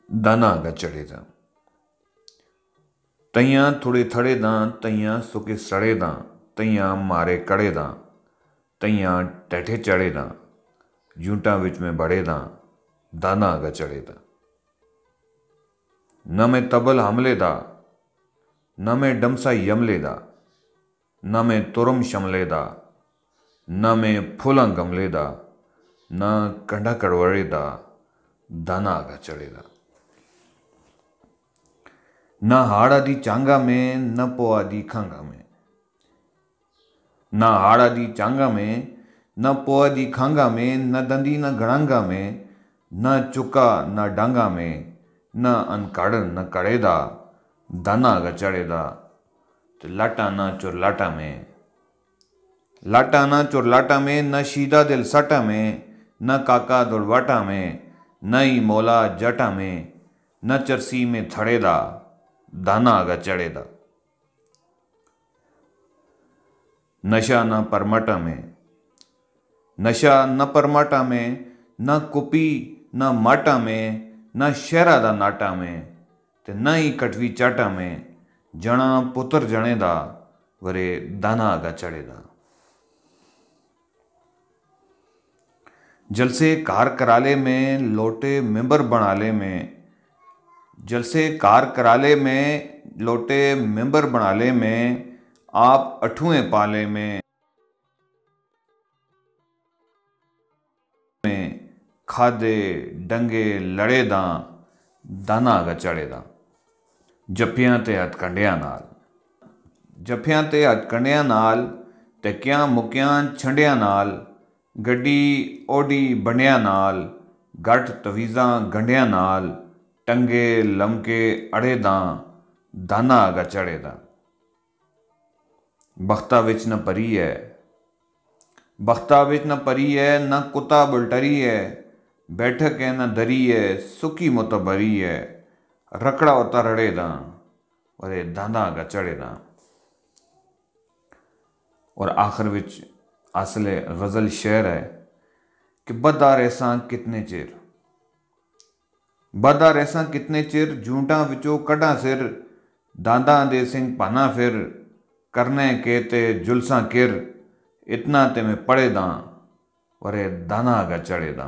दाना गा चढ़े दा। तइयां थोड़े थड़े दा, तइयां सुके सड़े दा, तइयां मारे कड़े दा, तइयां टैठे चढ़े दा, जूंटा विच में बड़े दा, दाना गा चढ़े दा। न मैं तबल हमले दा, न मैं डमसा यमले दा, न मैं तुरम शमले दा, न मैं फूलां गमले दा, न कंढा कड़वड़े दा, दाना गा चढ़े दा। न हाड़ आदि चांगा में, न पो आदि खांगा में, न हाड़ आदि चांगा में, न पो आदि खांगा में, न दंदी न गणांगा में, न चुका न डांगा में, न अनकाड़ न कड़ेदा, दाना गा चढ़ेदा। तो लाटा न चुरलाटा में, लाटा न चुरलाटा में, न शीदा दिल साटा में, न काका दुड़वाटा में, न ही मोला जटा में, न चरसी में थड़ेदा, दाना गा चढ़ेदा। नशा न परमाटा में, नशा न परमाटा में, न कुपी न माटा में, न शहरा दा नाटा में, ते न ही कटवी चाटा में, जणा पुत्र जणे दा, वरे दाना गा चढ़ेदा। जलसे कार कराले में, लोटे मेंबर बनाले में, जलसे कार कराले में, लोटे मेंबर बनाले में, आप अठुएं पाले में खादे डंगे लड़े दा, दाना गा चढ़े दा। जफ्फियां ते हथकंडियां नाल, जफ्फियां ते हथकंडियां नाल, टकियां मुकियां छंडियां नाल, गड्डी ओडी बंडियां नाल, गठ तवीज़ां गंढियां नाल, टंगे लमके अड़े दा, दाना गा चढ़े दा। बख्ता विच न परी है, बख्ता विच न परी है, न कुत्ता बुलटरी है, बैठक है न दरी है, सुकी मुतबरी है, रकड़ा होता रड़े दा, और दाना गा चढ़े दा। और आखिर विच असले गज़ल शेर है कि बदा रहसां कितने चिर, बदा रहसां कितने चिर, जूंटा विचों कड्डां सिर, दांदां दे सिंह पाना फिर, करने के ते जुलसां किर, इतना ते मैं पढ़े दा, वरे दाना गा चढ़े दा।